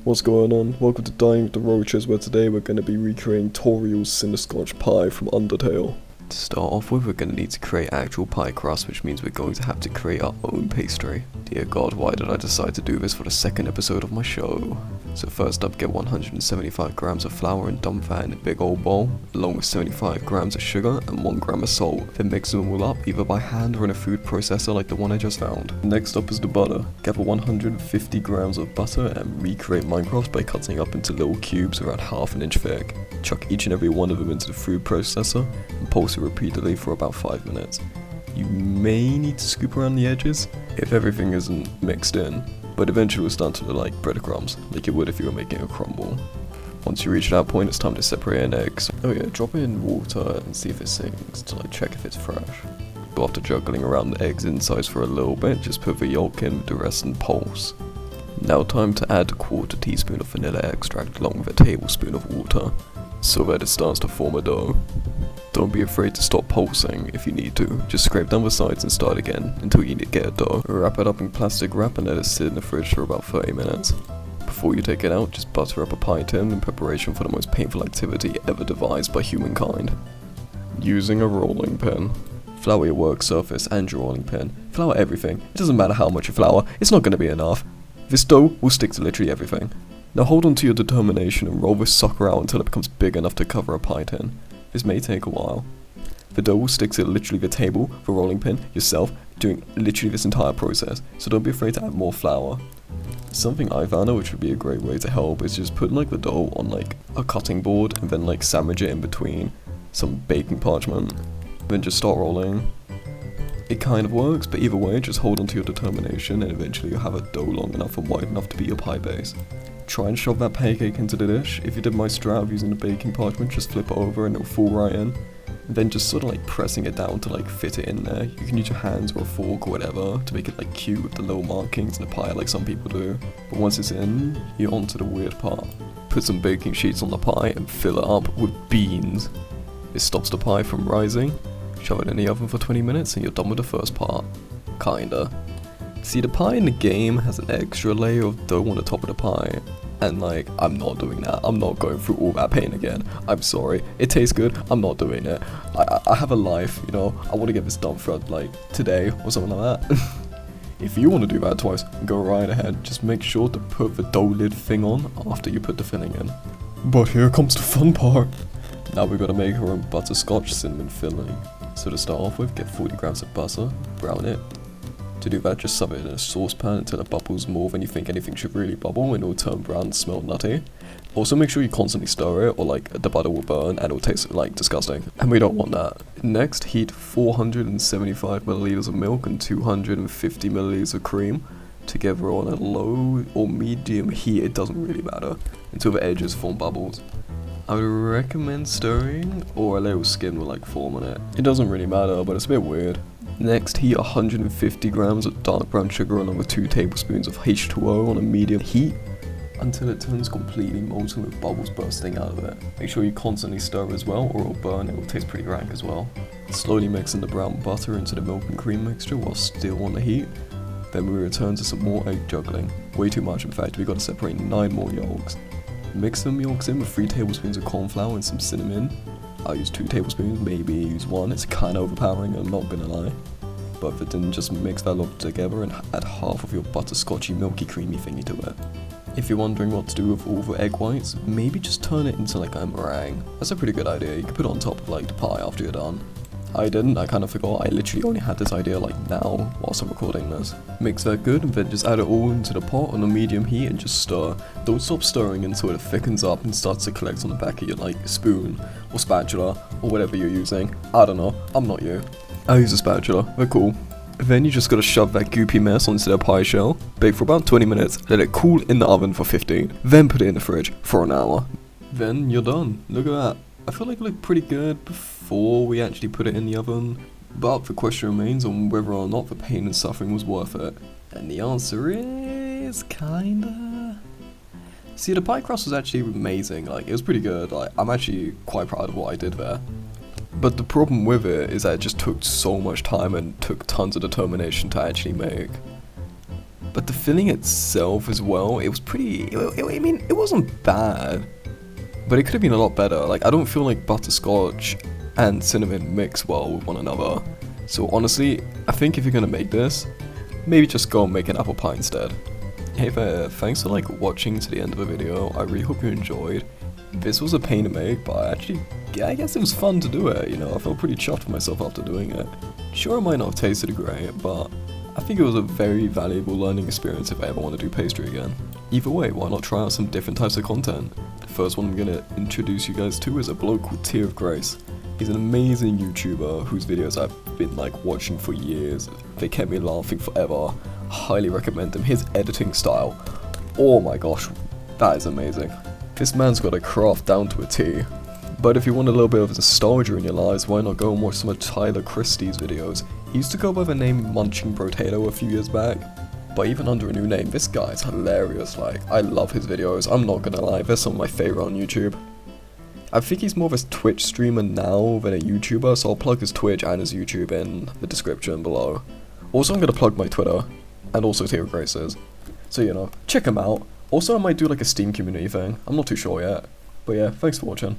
What's going on? Welcome to Dying with the Roaches, where today we're going to be recreating Toriels Cinniscotch pie from Undertale. To start off with, we're going to need to create actual pie crust, which means we're going to have to create our own pastry. Dear God, why did I decide to do this for the second episode of my show? So first up, get 175 grams of flour and dump that in a big old bowl, along with 75 grams of sugar and 1 gram of salt. Then mix them all up, either by hand or in a food processor like the one I just found. Next up is the butter. Gather 150 grams of butter and recreate Minecraft by cutting up into little cubes around ½ an inch thick. Chuck each and every one of them into the food processor and pulse it repeatedly for about 5 minutes. You may need to scoop around the edges if everything isn't mixed in, but eventually it will start to look like breadcrumbs, like it would if you were making a crumble. Once you reach that point, it's time to separate an egg. Oh yeah, drop it in water and see if it sinks to check if it's fresh. But after juggling around the egg's insides for a little bit, just put the yolk in with the rest and pulse. Now time to add a 1/4 teaspoon of vanilla extract along with a tablespoon of water, so that it starts to form a dough. Don't be afraid to stop pulsing if you need to, just scrape down the sides and start again until you get a dough. Wrap it up in plastic wrap and let it sit in the fridge for about 30 minutes. Before you take it out, just butter up a pie tin in preparation for the most painful activity ever devised by humankind. Using a rolling pin. Flour your work surface and your rolling pin. Flour everything, it doesn't matter how much you flour, it's not going to be enough. This dough will stick to literally everything. Now hold on to your determination and roll this sucker out until it becomes big enough to cover a pie tin. This may take a while. The dough will stick to literally the table, the rolling pin, yourself, doing literally this entire process, so don't be afraid to add more flour. Something I found out which would be a great way to help is just put the dough on a cutting board and then sandwich it in between some baking parchment. Then just start rolling. It kind of works, but either way, just hold on to your determination and eventually you'll have a dough long enough and wide enough to be your pie base. Try and shove that pancake into the dish. If you did my strat of using the baking parchment, just flip it over and it'll fall right in. And then just sort of pressing it down to fit it in there. You can use your hands or a fork or whatever to make it cute with the little markings in the pie like some people do. But once it's in, you're on to the weird part. Put some baking sheets on the pie and fill it up with beans. This stops the pie from rising. Shove it in the oven for 20 minutes and you're done with the first part. Kinda. See, the pie in the game has an extra layer of dough on the top of the pie, and I'm not doing that. I'm not going through all that pain again. I'm sorry. It tastes good. I'm not doing it. I have a life, I want to get this done for today or something like that. If you want to do that twice, go right ahead. Just make sure to put the dough lid thing on after you put the filling in. But here comes the fun part. Now we've got to make our own butterscotch cinnamon filling. So to start off with, get 40 grams of butter, brown it. To do that, just shove it in a saucepan until it bubbles more than you think anything should really bubble and it will turn brown and smell nutty. Also make sure you constantly stir it or the butter will burn and it will taste disgusting. And we don't want that. Next, heat 475 milliliters of milk and 250 milliliters of cream together on a low or medium heat, it doesn't really matter, until the edges form bubbles. I would recommend stirring or a little skin will form on it. It doesn't really matter, but it's a bit weird. Next, heat 150 grams of dark brown sugar along with 2 tablespoons of H2O on a medium heat until it turns completely molten with bubbles bursting out of it. Make sure you constantly stir as well or it'll burn, it will taste pretty rank as well. Slowly mixing the brown butter into the milk and cream mixture while still on the heat. Then we return to some more egg juggling. Way too much, in fact, we got to separate 9 more yolks. Mix the yolks in with 3 tablespoons of corn flour and some cinnamon. I'll use 2 tablespoons, maybe use 1, it's kinda overpowering, I'm not gonna lie. But if it didn't, just mix that lot together and add half of your butterscotchy milky creamy thingy to it. If you're wondering what to do with all the egg whites, maybe just turn it into a meringue. That's a pretty good idea, you can put it on top of the pie after you're done. I didn't, I kinda forgot, I literally only had this idea now whilst I'm recording this. Mix that good and then just add it all into the pot on a medium heat and just stir. Don't stop stirring until it thickens up and starts to collect on the back of your spoon or spatula or whatever you're using. I don't know, I'm not you. I use a spatula, they're cool. Then you just gotta shove that goopy mess onto the pie shell, bake for about 20 minutes, let it cool in the oven for 15, then put it in the fridge for an hour. Then you're done, look at that. I feel it looked pretty good before we actually put it in the oven, but the question remains on whether or not the pain and suffering was worth it. And the answer is kinda. See, the pie crust was actually amazing, it was pretty good, I'm actually quite proud of what I did there. But the problem with it is that it just took so much time and took tons of determination to actually make. But the filling itself as well, it was pretty, I mean, it wasn't bad, but it could have been a lot better. Like, I don't feel like butterscotch and cinnamon mix well with one another. So honestly, I think if you're gonna make this, maybe just go and make an apple pie instead. Hey there, thanks for like watching to the end of the video. I really hope you enjoyed. This was a pain to make, but actually, yeah, I guess it was fun to do it, you know. I felt pretty chuffed with myself after doing it. Sure, it might not have tasted great, but I think it was a very valuable learning experience if I ever want to do pastry again. Either way, why not try out some different types of content? The first one I'm going to introduce you guys to is a bloke called TearOfGrace. He's an amazing YouTuber whose videos I've been like watching for years. They kept me laughing forever. Highly recommend them. His editing style, oh my gosh, that is amazing. This man's got a craft down to a T. But if you want a little bit of nostalgia in your lives, why not go and watch some of TylerChristie's videos? He used to go by the name MunchingBrotato a few years back, but even under a new name, this guy is hilarious. Like, I love his videos, I'm not gonna lie, they're some of my favourite on YouTube. I think he's more of a Twitch streamer now than a YouTuber, so I'll plug his Twitch and his YouTube in the description below. Also, I'm gonna plug my Twitter, and also TearOfGrace's. So, you know, check him out. Also, I might do like a Steam community thing, I'm not too sure yet. But yeah, thanks for watching.